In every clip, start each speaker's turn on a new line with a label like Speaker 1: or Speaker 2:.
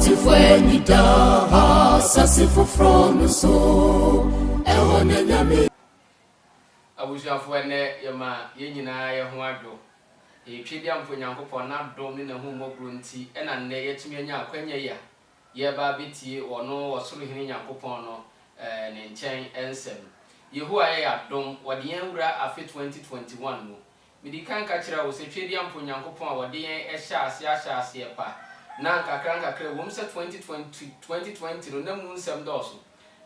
Speaker 1: Tifwenida sasifo from so ehone nyame
Speaker 2: abusuafo ene yema yenyina ye ho adwo etwedia mfo nyankopon na dom ne na hu mogro nti ena nne yetumi anya akwanya ya ye ba betie wono wosoro hene nyankopon no ne nchen ensem yehu aye adom wode yen wura afi 2021 no midikan ka kira wo se twedia mfo nyankopon a wode yen ehya ase pa na nkakra wom se 2020 no na mu nsem doso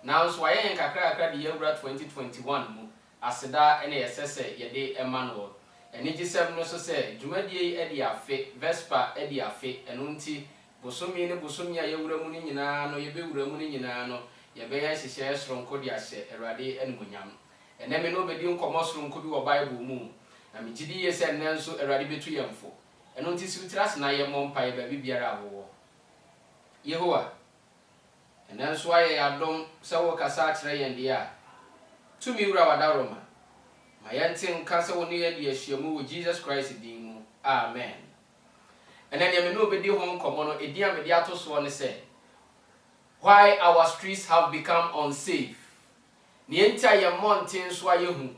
Speaker 2: na nso aye nkakra de yewura 2021 mu aseda ene yesese yede Emmanuel eni gisem no so se dwumadie edi afe vespa edi afe eno nti bosomi ne bosomi a yewura mu ni nyina no yebewura mu ni nyina no yebe ya hihye soronko di ahye erade enumunyam ene me no bedi nkomo soronko bi wo Bible mu na megidi yese ene nso erade betu yemfo eno nti sibitiras na ye mompa ye ba bibiara awo Yehowa ene nso aye adom se wo kasa akire yende a tumi wura wadaroma ma yantin kasa woni ye de ahyiamu wo Jesus Christ din mu amen ene ne me no bedi ho nkomo no edia me de atoso ne se why our streets have become unsafe ni enta ye mountain so ayehu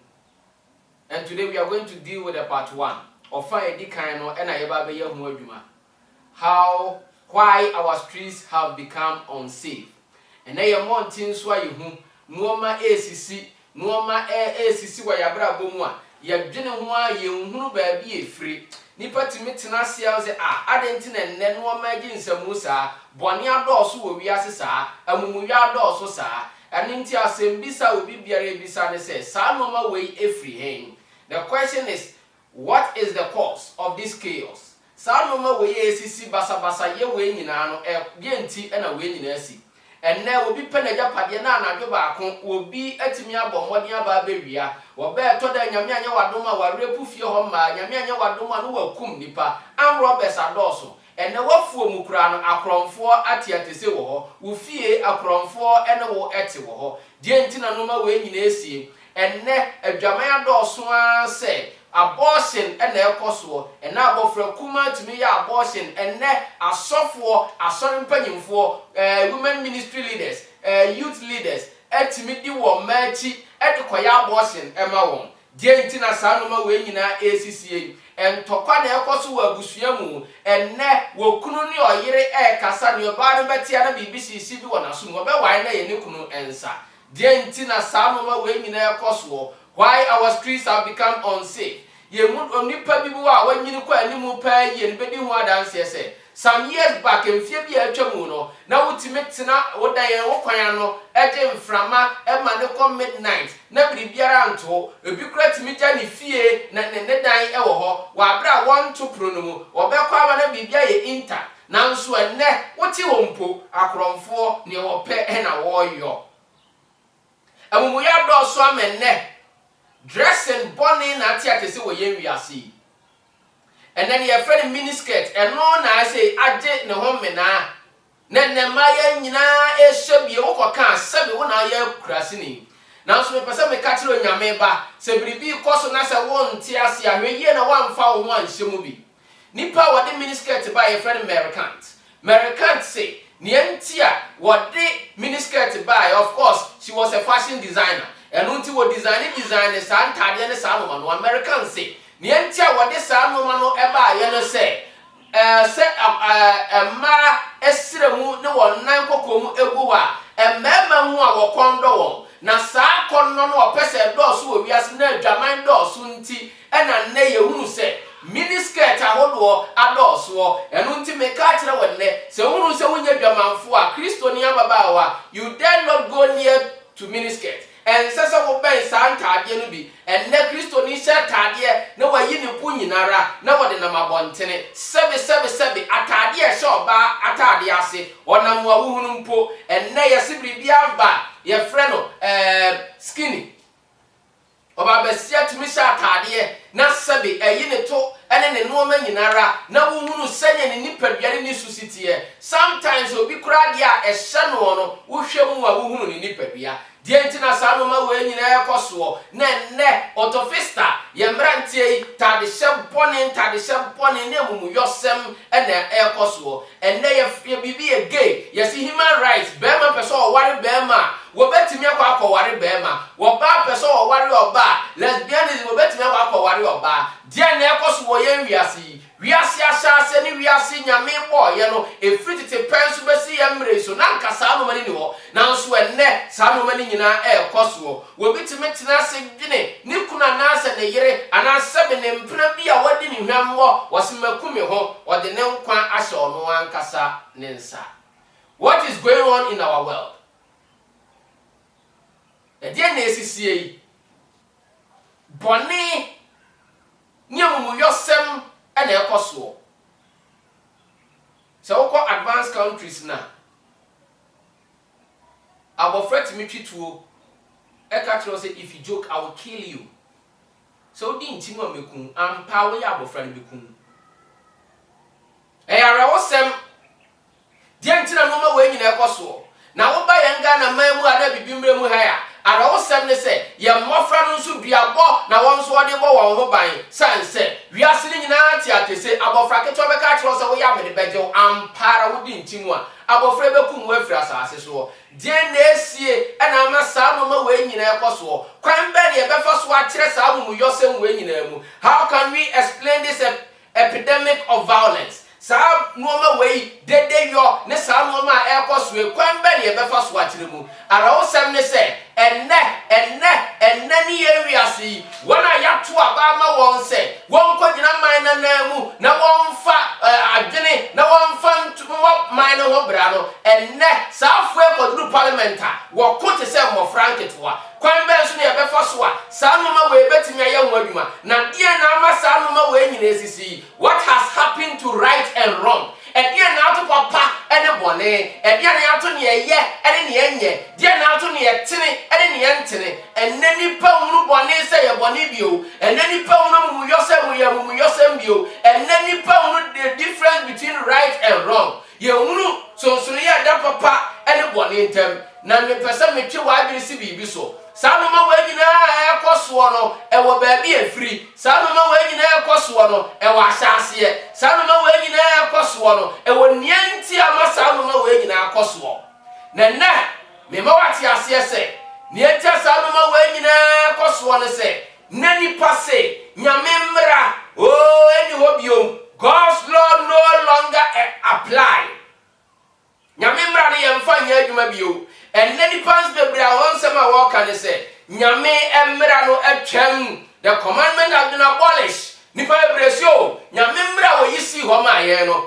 Speaker 2: and today we are going to deal with the part 1 of fire dikan no ena ye ba be yehu adwuma why our streets have become unsafe ena ye mountain so ayehu nuoma esisi wa yabra bomu a yadwene ho a yenhunu ba bi efire nipa timi tena sia se adenti na nne nuoma agi nsamu saa bone adoso wo wiase saa amumu wi adoso saa aninti asembisa obi biara ebisa ne se saa nuoma we efiri hen. The question is, what is the cause of this chaos? Saa nuoma we esisi basabasa ye we nyina no enti na we nyina asi enne obi penaja pade na anadwo baako obi atimi abomode aba bewia obe to da nyame anya wadoma warepu fie ho ma nyame anya wadoma no wakum nipa an robes adoso enne wafuo mukura no akromfo atiatese wo ho wo fie akromfo ene wo ete wo ho die ntina no ma we nyina esie enne adwaman adoso a se abortion ene ekoso ene abofra kuma timi ya abortion ene asofo asori mpanyimfo women ministry leaders youth leaders etimi di wo machi edikoya abortion ema won die ntina sanoma we nyina esisie entokwa na ekoso wo abusua mu ene wo kunu ni oyire kasa ni oba no betia na bibisisi bi wona so mo be wan na ye ne kunu ensa die ntina sanoma we nyina ekoso why our streets have become unsafe. Ye onipa bi wa wanyini kwa animu pa ye nbedi ho adanse ese some years back emfie bi atwamu no na wutimetina wodan wo kwan no eje mframa ema ne ko midnight na biribiara nto ebi kura timija ne fie na ne dan ewo ho wa bra won to pro no mu obekwa aba na biribia ye inter nanso enne wote wo mpo akromfo ne wo pe na wo yo amumu ya do so amenne dressing bonny na atiatese wo yen wiase and then your friend miniskirt and no na say age ne ho mena ne maya nyina ehye wo koka sabe wo na ya kurase ni na so me pese me ka kire nyame ba se biribi koso na se wo nti ase ahweye na wamfa wo ho anhye mu bi nipa wo de miniskirt ba your friend Mercant say ni entia wo de miniskirt ba of course she was a fashion designer and unti wo design sa ntade ne sa no no American say ni entia wo de sa no no eba ye no say ma esremu ne won nan kokomu egu wa mema hu a wo kondo won na sa konno no opese do so wo wiase na adwaman do so nti ena nne ye hunu say miniskirt ahodo adoso enu nti me ka kire wonne se hunu se wonya adwamanfo a Kristo ni ababa wa you dare not go near to miniskirt and sasa wo ben sa ntade no bi enne Kristo ni hye tade na wayi ne pu nyinara na wode na mabontene sebe atade hye oba atade ase onam wa wuhunu mpo enne yesibri bia ba ye frɛ no skinny oba besia tumi hye atade na sebe eyi ne to ene ne no ma nyinara na wuhunu senya ne nipaduare ni susitiye sometimes obi kura dia ehye no no wo hwɛ mu wa wuhunu ne nipadua dientina sa no ma we nyina ekoso na ne otofista ye mrantie tade shebone ne mumu yosem ena ekoso enne ye bibi ye gay ye si human rights bema person ware bema wo betimi akwa ware bema wo ba person ware oba lesbianism wo betimi akwa ware oba die na ekoso wo ye wiase ahyase ni wiase nyame bo ye no efritite penso besi ye mre so na nkasa no mani ni ho nanso enne sa no mani nyina ekoso wo betimi tena se dwene ni kuna na se ne yere ana sebe ne mpena bi a wadi ni hwammo wosemakume ho wode ne nkwa ahye ono ankasa ne nsa. What is going on in our world? Edie na esisie yi boni nyamumu yosem and ekoso. So we call advanced countries now. Our friend Timothy too. Eka say if you joke, I will kill you. So di ntimo mekun ampa we ya abofra mekun. Ara wosem di ntina no ma we nyina ekoso. Na wo ba yanga na mamu ada bibimre mu ha ya. Ara wosem ne se ye mmofra no nso duabo na won so ode bo won ho ban sanse wiase ni nyina tiatese abofra keto be ka kiro se wo ya me beje ampara wo di ntimu a abofra bekum wo afira asase so die na esie na amasa no ma we nyina ekoso kwan be ne be fa so a kire sa amu yosem we nyina mu. How can we explain this epidemic of violence? Sa nuoma we dede yo ne sa nuoma ekoso e kwan be ne be fa so a kire mu. Ara wosem ne se enne ni ewiase wona yato abama won se won kwagina man na namu na won fa adwene na won fa ntumo man no bra no enne saafo ekoduru parliamenta wo kote se mo franketwa kwan be so ne befa so a sanoma we betimi aye ho adwuma na die na ama sanoma we nyina esisi. What has happened to right and wrong? Edie na ato papa ene bone edie na ato ne ye ene ne enye die na ato ne yetene ene ne yentene enne nipa hunu bone se ye bone bio enne nipa hunu mu yosem bio enne nipa hunu the difference between right and wrong ye hunu so ye da papa ene bone ntem na me pese me twe wa bi si bibi so sanoma we nyina ekoso no ewo ba bi afiri sanoma we nyina ekoso no ewo asase sanoma we nyina ekoso no ewo nianti ama sanoma we nyina ekoso na me ma wati ase se nianti sanoma we nyina ekoso no se nani passe nyame mra eni hobiom God's law no longer apply. Nyame mra ne yemfa nya adwuma bio and nani pass the bra won sama walk and say nyame emra no atwam. The commandment has been abolished. Nipa ebresio nyame mra wo yisi ho ma ye no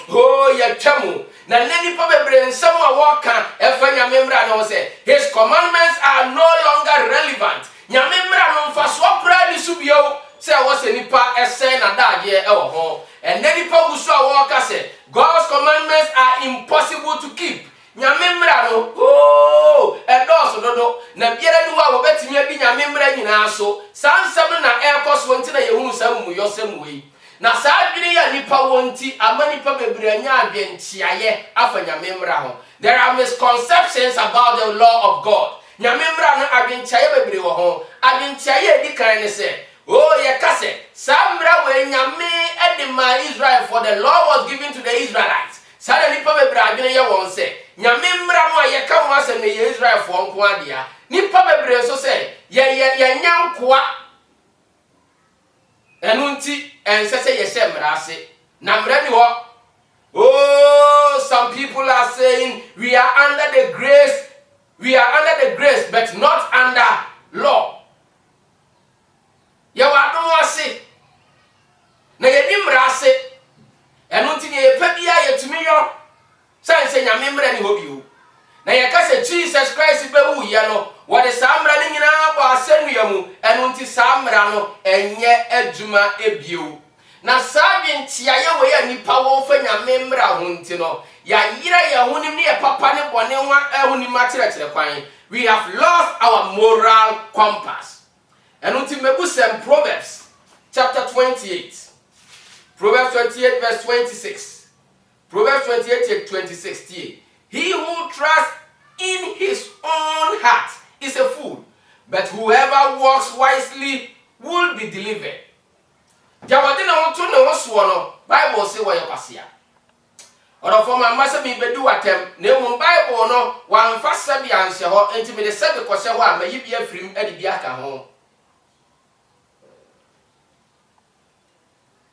Speaker 2: ye twamu na nipa bebre nsam a waka efa nyame mra no say his commandments are no longer relevant. Nyame mra no mfa so kra ni subio say wo se nipa ese na daje e wo ho and nipa gusu a waka say God's commandments are impossible to keep. Nyame mra no edoso dodo na biara ni wa wo betimi abi nyame mra nyina so sansam na ekoso nti na yehunu sam mu yosem we na saa dwene ya nipa wonti ama nipa bebre anya adwenchiaye afa nyame mra ho. There are misconceptions about the law of God. Nyame mra no adwenchiaye bebre wo ho adwenchiaye edi kan ne se ye kase samra we nyame edema Israel for the law was given to the Israelites. Sada nipa bebre adwene ye won se nyame mra no ye ka ho asem ne Israel for nko adea nipa bebre so se ye nyankoa enu nti ense se ye hye mra ase na mra ni ho. Some people are saying we are under the grace but not under law. Ye wa do ase na ye ni mra ase enu nti ye pa bia ye tumi yo sanse nyame mra ni ho bio na ye ka se Jesus Christ be wu ye no wo de samra ni nyina bo asenu mu enu nti samra no enye adwuma ebio na sabi ntia ye we ya nipa wo fa nyame mra ho nti no ya yira ye ho nim ne ye papa ne bone ho ahonim akyerɛkyerɛ kwan. We have lost our moral compass. Enu nti mebusem Proverbs chapter 28. Proverbs 28 verse 26. Proverbs 28 26. He who trusts in his own heart is a fool, but whoever walks wisely will be delivered. Jawadi na wonto ne woso no Bible say wo yekwasea. Orofo ma masa mi bedu atem na emu Bible no wamfa sabi anse ho enti me de sabi kwose ho a mayi bia firim ade bia ka ho.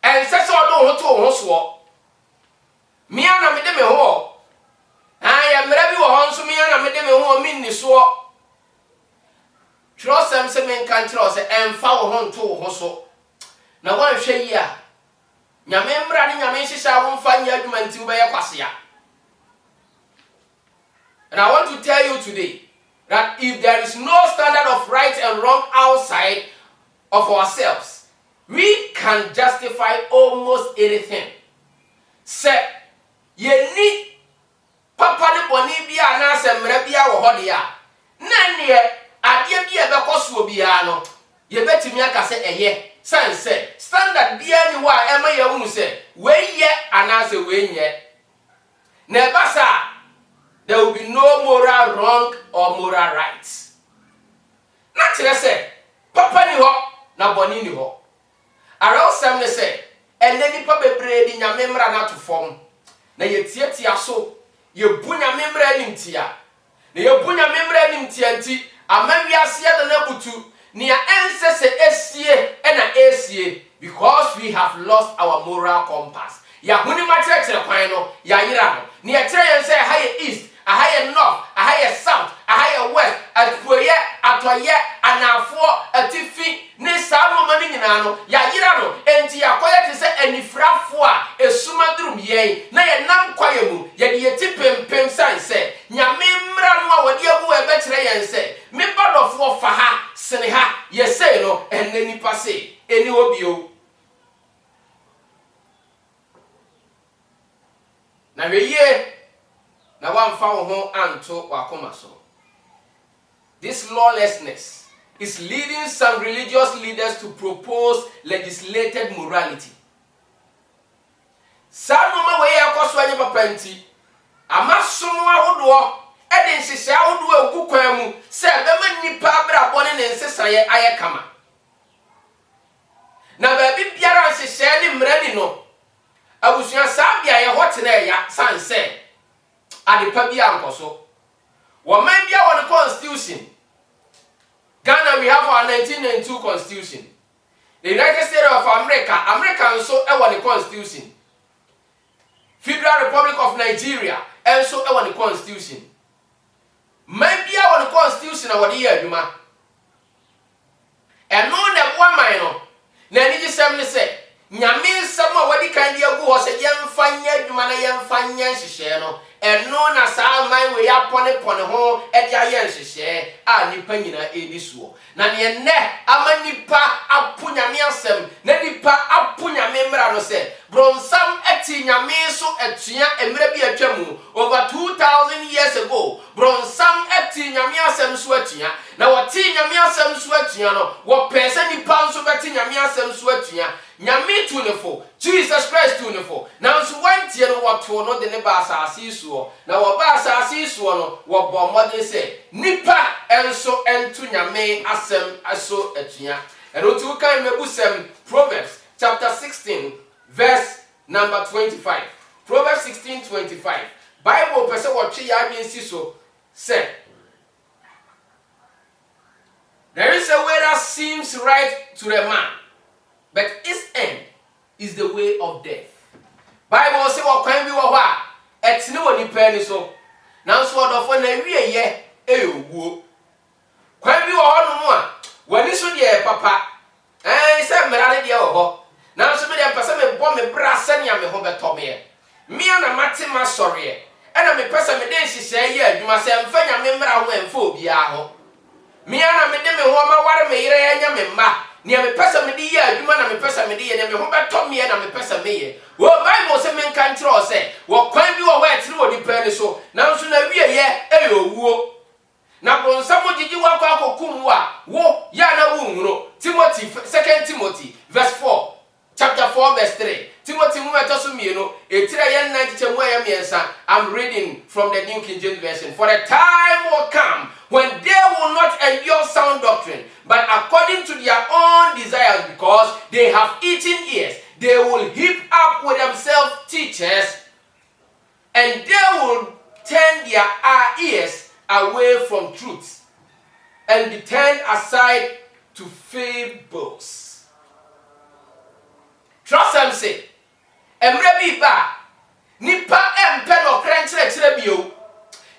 Speaker 2: En se so do ho to ho so. Mi ana me de me ho. Ya mra bi wo ho nso mi ana me de me ho mi ni so. Trosem se men kan trose emfa wo ho nto ho so. Na wan hwe yi a nyame mra ni nyame hihya wo mfa nya adwuma nti wo be yakwasea. And I want to tell you today that if there is no standard of right and wrong outside of ourselves, we can justify almost anything. Say ye ni papa de boni bia na se mra bia wo ho de a na ne ade bia be koso bia no ye betimi aka se eye sense standard bia ni wa ema ye hunu se we ye anase we nye na basa there will be no moral wrong or moral right. Na kire se papa ni ho na boni ni ho ara osem ne se ene nipa bebre di nyame mra na to fom na ye tietia so ye bunya memra nimtia na ye bunya memra nimtia nti amawiase ya na butu nia ensese esie na esie because we have lost our moral compass. Ya huni matrexere kwan no ya yira no nia kire yen say high east, a high north, a high south, a high west, atpoye, atoye, anafo, atifi ne samo mani nyina no ya yira no enti yakoye te se anifrafo a esumadrum yen na ye nam kwaye mu ye de yeti pempem san se nyame mra no a wode agu e be kire yen se me badofo fa ha sene ha ye sei no enani pase eni obio na weye na wamfa wo ho anto wakoma so. This lawlessness is leading some religious leaders to propose legislated morality. Sanoma we yakoso anye papa nti amasomo ahodo e de nhihye ahodo egu kwan mu se bema nipa bra bone ne nsesaye aye kama. Na ba bi biara nhihye ni mrani no abusua sabia ye hotena ya sanse adepa bia ankoso. Woman bia won the constitution. Ghana, we have our 1992 constitution. The United States of America also have the constitution. Federal Republic of Nigeria also have the constitution. Maybe I want the constitution of the year, Juma. And no that one minor. Nani ji sem ne se. Nyame nsam a wadi kan dia gu ho se yemfanya Juma na yemfanya hihye no. Eno na sa man we ya pone ho e dia ye nhihye a nipa nyina edi so na ne ne ama nipa apu nyame asem na nipa apu nyame mra no se bronsam eti nyame so etua emra bi atwamu over 2000 years ago bronsam eti nyame asem so atua na woti nyame asem so atua no wo pese nipa so beti nyame asem so atua nyame tunefo Jesus Christ tunefo na so wantie no woto no de ne ba asase so na wo ba asase so no wo bo modern say nipa enso entu nyame asem aso atua eno tu kan mebusem Proverbs chapter 16 verse number 25. Proverbs 16:25. Bible person what ya mean so say there is a way that seems right to the man, but its end is the way of death. Bible say what kwan bi wo ho a etine woni pa ni so na so odofo na wie ye eyoguo kwan bi wo ho no mu a wani so de papa se mera de wo ho na so me de pese me bo me bra sania me ho beto me me na mate ma sore e na me pese me de hihye ye adwuma se mfanya me mra ho emfa obi a ho me na me de me ho ma ware me yire anya me ma ni me pese me de ye adwuma na me pese me de ye me ho beto me na me pese me ye wo Bible say men kan tro say wo kwan bi wo wa etire wo di pa ni so na so na wie ye eyowuo na bronsamo jiji wa kwa kokum wa wo ya na wu nwuro Timothy 2 Timothy verse 4 chapter 4 verse 3. Timothy Mumatosumieno, a 3 I'm reading from the New King James Version. For the time will come when they will not endure sound doctrine, but according to their own desires, because they have itching ears, they will heap up with themselves teachers, and they will turn their ears away from truth and be turned aside to fables. Trust them, say, Emre bi ba, nipa empe no krenkyere bio,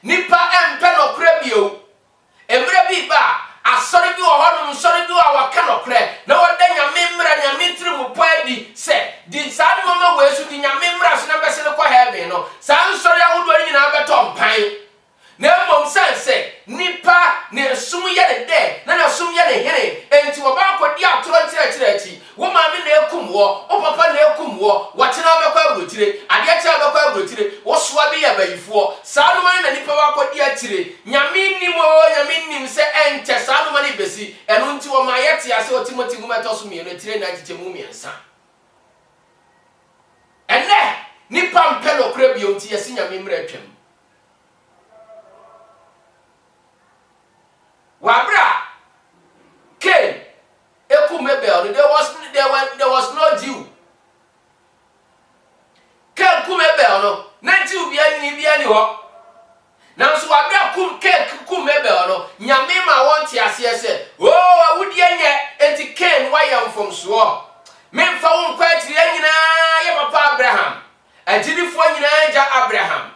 Speaker 2: nipa empe no kre bio, emre bi ba, asori bi wo honum sori bi wa waka no kre, na wode nyame mra nyame tiri mu padi se, di sa no ma we su di nyame mra so na bese ko heaven no, sa nsori awodo nyina beto mpan. Na mom sense nipa ne sum ye de de na sum ye de here enti wo ba akodi atoro nkyerɛkyerɛ akyi wo ma me na ekum wo o papa na ekum wo wo kyena be kwa aburotire ade kyena be kwa aburotire wo soa bi ya bayifo saa no man na nipa wa akodi atire nyame nim se ente saa no man ibesi eno nti wo ma yete ase o Timothy ngumeto so mienu tire na agye mu miensa ene nipa mpelo kra bi o nti yesi nyame mra atwam. Wabra Cain ekumebel, there was no Jew. Cain kumebel no, na Jew bia ni ho. Na so wabra Cain kumebel no, nyame ma wonte ase se, oh awudi enye enti Cain wayam from so. Memfa won kwa tiri nyina ye papa Abraham. Agirifo nyina ja Abraham.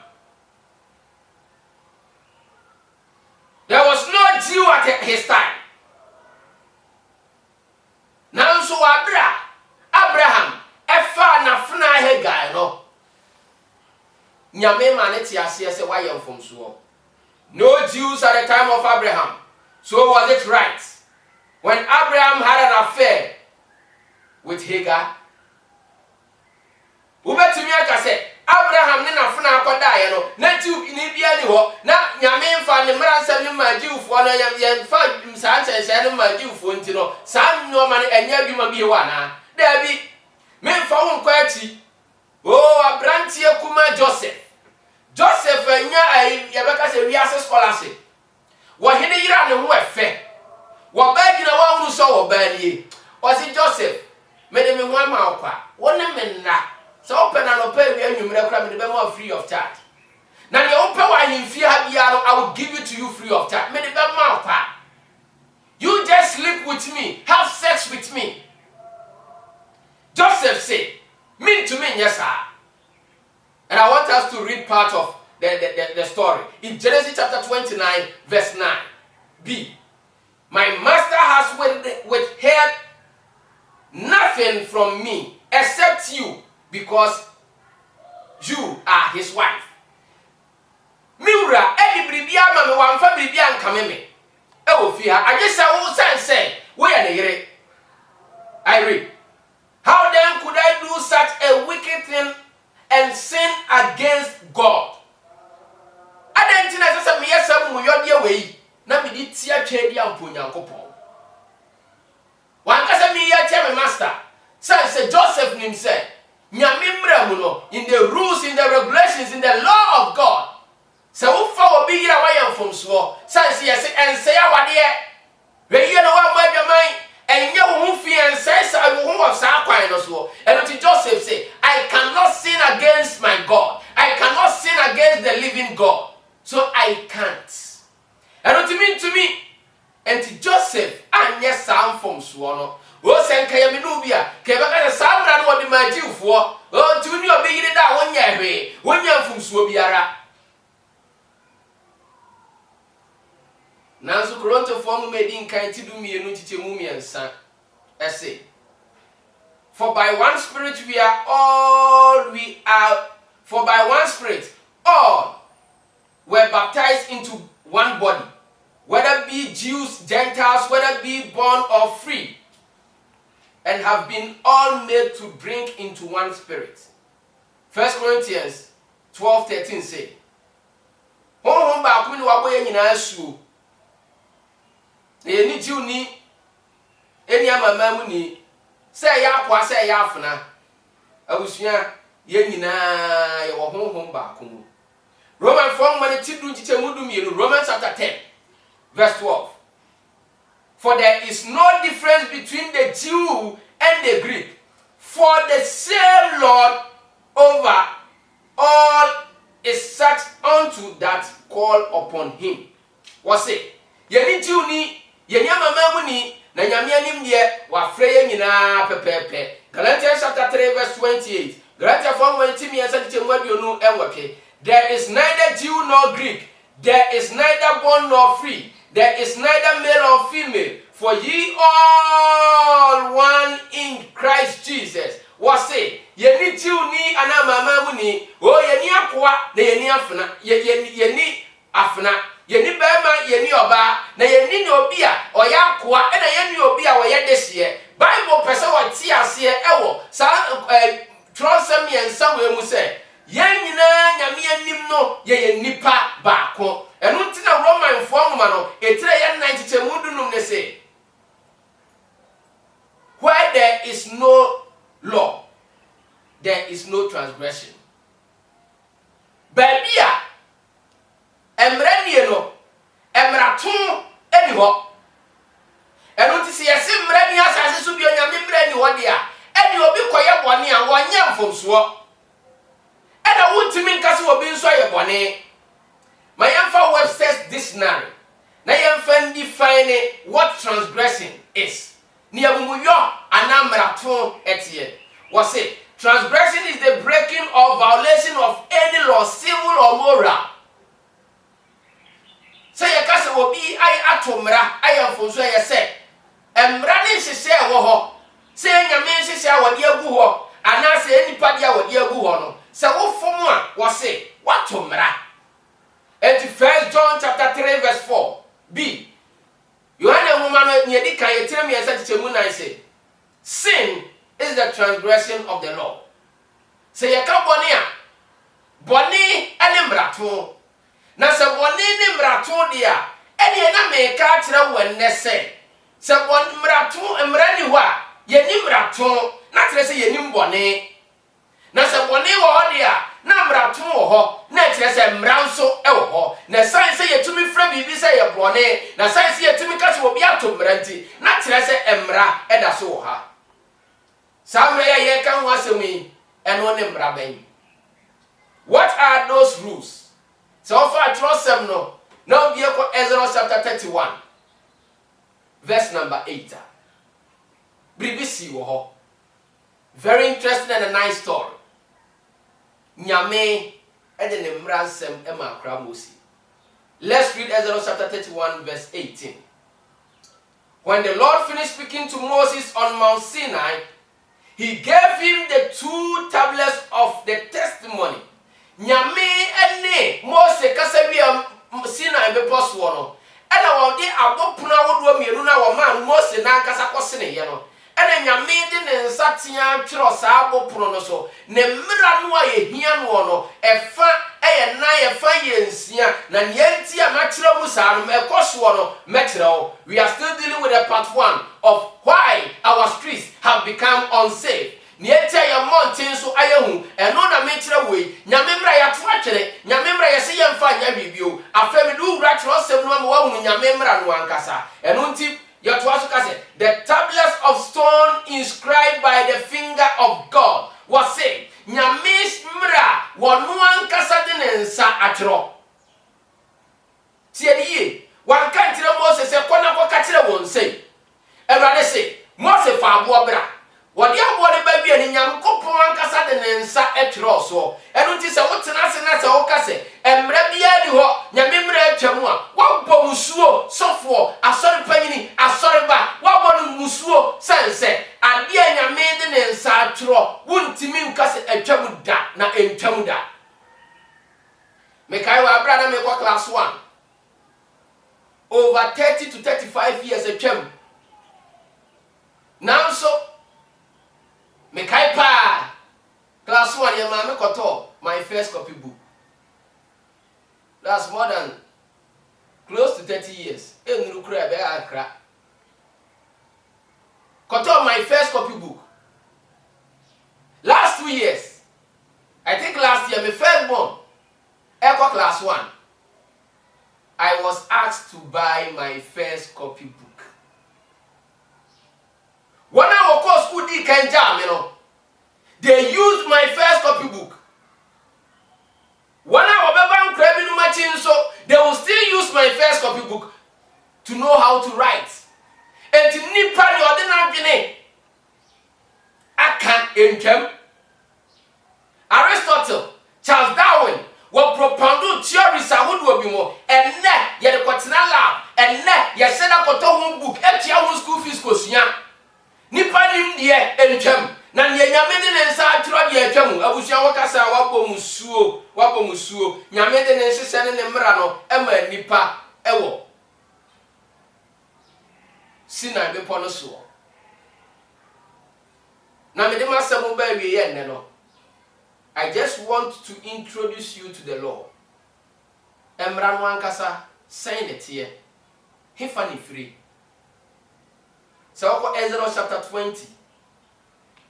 Speaker 2: There was no Jew at his time. Now so Abraham efa na funa Hagar no. Nyame ma ne ti ase se wayem from so. No Jews at the time of Abraham. So was it right when Abraham had an affair with Hagar? Ubetumi aka se Abraham ne na funa akoda ye no na Jew ni bia ni ho na nyame mfa ne mransam ni ma Jewfo no yem fa msa chanse ne ma Jewfo nti no sa no ma ne anya adwuma bi wa na da bi me mfa won kwa achi oh abrantie kuma Joseph anya ai ye beka se wiase scholarship wo hene yira ne ho efe wo ba gina wa hunu so wo ba nie o si Joseph me de me ho ama okwa wo ne me na so open and open we anwumre kra me de be more free of charge. Now the open wa himfie ha bia no I will give it to you free of charge. Me de be ma okwa. You just sleep with me, have sex with me. Joseph said, mean to me, yes sir. And I want us to read part of the story. In Genesis chapter 29, verse 9. B. My master has withheld nothing from me except you, because you are his wife. Miura, any bribia mama wan fa bribia nkame me. E wo fi ha, agesa wo say, we are the I read. How then could I do such a wicked thing and sin against God? Adentina sasa me yesam mu yodie we na me di tia twedi ampo Nyankopon. Wan kasa me ya tia me master. Say Joseph nim say nyame mra mu no in the rules, in the regulations, in the law of God. So wo fa obi yira wayam from so. Say yes and say awade e. We ye no wa madwaman enye wo hu fi en say wo hu of sa kwan no so. And to Joseph say, I cannot sin against my God. I cannot sin against the living God. So I can't. And to me and to Joseph anya sam from so no. O senka ya minubia ke baka sa mra no de magifo o tuni obi yire da wonya hwe wonya mfumsuo biara. Nanso Koronto form made kan ti du mienu tichemu miensa ese. For by one spirit all were baptized into one body, whether be Jews, Gentiles, whether be born or free, and have been all made to drink into one spirit. 1 Corinthians 12:13 say, Hon ba akumi ni waboye nyina asu. Na eni Jew ni eni amamamu ni say ya kwa say ya afna abusua ye nyina ye wo honhom ba ko mu. Romans 4:2 Romans chapter 10 verse 12. For there is no difference between the Jew and the Greek, for the same Lord over all is such unto that call upon him. What's it? Yeni Jew ni, yeni amamamu ni, na nyame anim de wa freye nyina pepepe. Galatians chapter 3 verse 28. Galatians 4:2 There is neither Jew nor Greek, there is neither bond nor free, there is neither male or female, for ye all one in Christ Jesus. What's it? Yeni Jew ni anamamamu ni, oh yeni akwa na yeni afna, yeni afna. Yeni bema yeni oba na yeni obi a oya akwa na yeni obi a oya dehye. Bible pese wo ti ase ewo sa tronsem yensa we mu se yen nyina nyame anim no ye nipa baako. Enu ntina Roman form no etire ye 90 mudunum ne se where there is no law there is no transgression. Babia emranie no emraton eni ho eno ti se yesi mrani asase so bi onyame mrani ho de a eni obi koye bone a wonye mfomso ena wuntimi nkase obi nso aye bone ma yemfa Webster's dictionary na yemfa define what transgression is ni abumuyo anamraton etie what say transgression is the breaking or violation of any law civil or moral. Say ye kase obi ay atomra ayamfonso ye se emra ne hyehyɛ wo ho se nyame hyehyɛ awode agu ho ana se enipa dia awode agu ho no se wo fom a wo se watomra. And 1 John chapter 3 verse 4 b Yohana nwoma no ne di kan yetirem yesa tichemu nan say sin is the transgression of the law. Say ye ka bone ene mrato na se bone ne mrato dia ene na me ka kire wonne se bone mrato emrani ho a ye ni mrato na kire se ye ni bone na se bone wo ho dia na mrato wo ho na kire se mranso e wo ho na san se ye tumi fra bibi se ye bone na san se ye tumi ka se obi ato mranti na kire se emra e da so wo ha samre ye kan ho asemi eno ne mra ban. What are those rules? So far trust them no. Now be Exodus chapter 31 verse number 8. BBC wo ho. Very interesting and a nice story. Nyame ede ne mransem e ma akra Moses. Let's read Exodus chapter 31 verse 18. When the Lord finished speaking to Moses on Mount Sinai, he gave him the 2 tablets of the testimony. Nyame ene Mose kasabia Sinai be poso no. Ena wo de abopuna wodo mienu na wo man Mose na nkasa kosene ye no. Ena nyame de ne nsatia twero sa abopono no so. Ne mra no aye hia no no. Efa eye na ye fa ye nsia na nyanti a matwero mu sa no mekoso no metro. We are still dealing with the part 1 of why our streets have become unsafe. Nieta ya mountain so ayehu eno na metire we nyame mra ya to atwere nyame mra ya se yemfa nya bibio afemi du wura tro sem no ma wa nyame mra no ankasa eno nti ya to aso kase the tablets of stone inscribed by the finger of God was say nyame mra wonu ankasa de ne nsa atwero tie die wan kan tire Moses se kona ko ka tire won sei Ewrade se Moses fa abo bra wodi abo de ba bia ni Nyankopon ankasa de ne nsa etwero so enu nti se wotena se na se wo kase emra bia ni ho nyame mra atwamu a wabɔ musuo sofo asori panyini asori ba wabɔ no musuo sense ade a nyame de ne nsa atwero wontimi nkase atwamu da na entwamu da mekai wa bra na me kwa class 1 over 30 to 35 years atwamu now so me kai pa class 1 ya ma me koto my first copy book. That's more than close to 30 years. Enuru kura be akra. got on my first copybook. Last 2 years, I think last year, my first born, Echo Class 1, I was asked to buy my first copybook. When I was school, they used my first copybook. When I was grabbing machine, so they will still use my first copybook to know how to write. And to nipa the ordinary I can't income. Aristotle, Charles Darwin, will propound theories I would be more, and net yet a cotton lab, and net yet send up a home book, empty our school fees, Cosian. Nipa nim de enchem na ne nyame de ne nsa atro de atwam abusua wakasa wabɔ musuo nyame de ne nhyehyɛ ne mmra no ema nipa ɛwɔ sina bepɔ no so na me de masɛm ba wie ye nne no. I just want to introduce you to the law. Emra no ankasa sɛn ne tie hefa ne free. So Exodus chapter 20,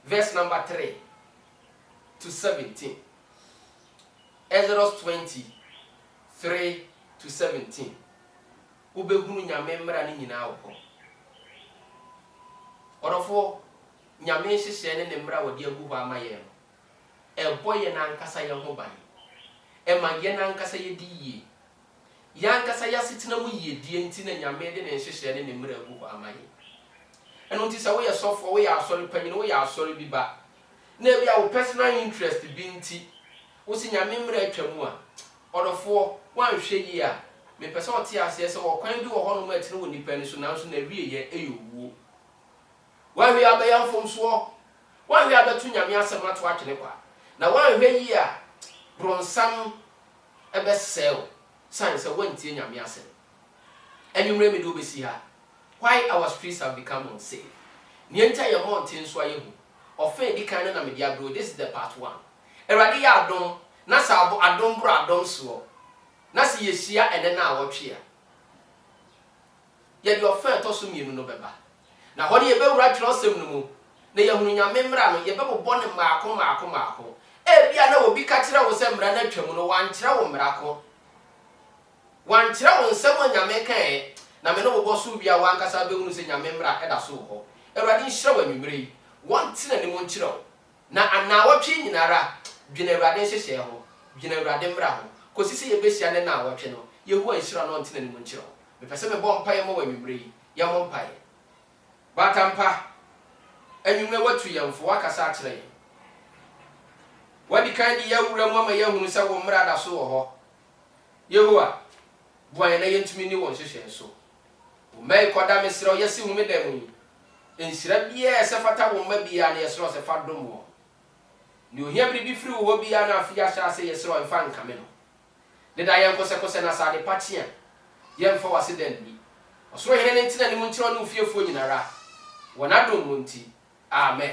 Speaker 2: verse number 3 to 17. Exodus 20, 3 to 17. Ubehunu nyame mmra ni nyina wo. Orofo nyame hyehyɛ ne mmra wodi agu hɔ ama ye no. Ebo ye na ankasa ye ho ban. Ema ye na ankasa ye di yie. Ya ankasa ya sitina mu yie die nti na nyame de ne hyehyɛ ne mmra agu hɔ ama ye. And until say we are soft, we are sorry, penny, we are sorry, be back. Never our personal interest being tea. We see your memory at Chamua. Or the 4, 1 shade year. May person tear says, or can do a honor met no independence announcing every year, a woo. Why we are the young from swore? Why we are the 2 Yamiasa not watching it? Now, 1 year, bronze some a best sell. Science a 1 10 Yamiasa. And you may do see her. Why our streets have become unsafe. The entire mountain sway offend the kind of media bro. This is the part 1. Eradi adon, nasa adon bro adon so. Nasi yesia and then now watch here. Yet your friend told me no beba. Now what you be right to us no. Ne yahunya memra no ye be born mako. E bia na obi ka kira wo sembra na twam no wan kira wo mrako. Wan kira wo nsem nyame kan na me no bo so bia wan kasa be hunu se nyame mra eda so ho. Erade nhira wa nwumre wan tina ne mo nkira wo. Na anawatwe nyinara dwene erade nhyehyɛ ho. Dwene erade mra ho. Kosisi ye besia ne na awatwe no. Yehu anhyira no tina ne mo nkira wo. Me pese me bo mpae mo wa nwumre ye mo mpae. Batampa anwumre watu yamfo wakasa akire ye. Wadi kan di yawura mu ama yahunu se wo mra da so ho. Yehowa buan na yentumi ni won hyehyɛ so. Mai koda mesro yesi hu me dem yi enhyira bia se fata wo ma bia na yesro se fa dom wo ni ohia bribi firi wo bia na afia sha se yesro enfa nkame no de da yen kose na sa de patia yen fa wase den bi osoro hene ne ntina ni mu nkyiro no fiefo nyinara wona dom mo nti amen.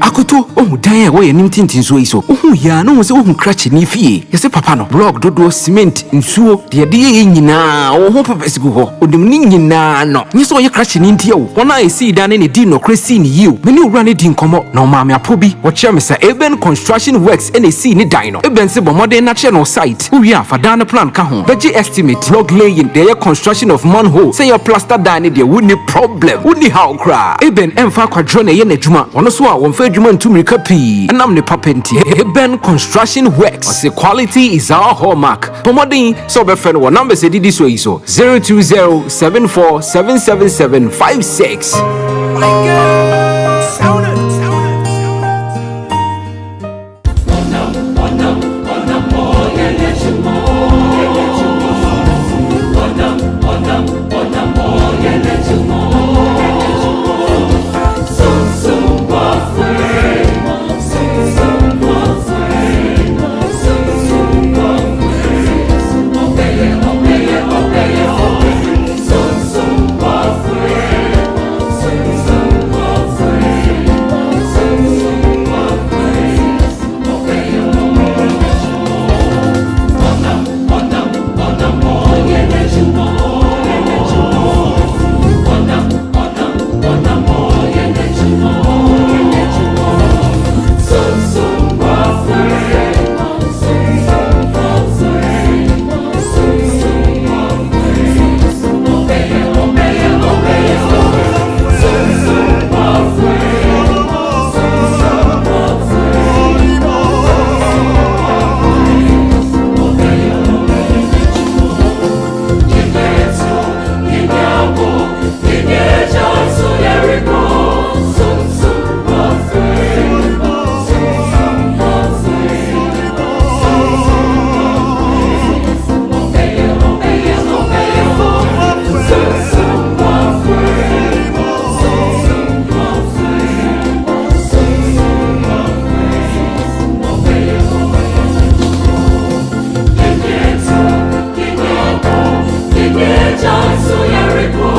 Speaker 3: Akoto ohu dan a wo yanim tintin so iso ohu ya no se ohu krache ni fie yese papa no block dodo cement nsuo de ye nyina wo ho pepesi go ho odim ni nyina no nyeso ye krache ni ntia wo wona esi dan ne di no kresi ni yiu me ni owura ne di nkomo na o maame apobi wo kye me say Eben Construction Works ene si ni dan no Eben se bomodern na che no site wo wi afada no plan ka ho beji estimate block laying de ye construction of manhole say your plaster dan ne de wo ni problem wo ni how kra Eben emfa kwadro na ye na djuma wono so a wo mfa djuma ntumrika pi enam ne papenti Eben Construction Works say quality is our hallmark pomodin so be friend wo number say didi so iso 02074777756.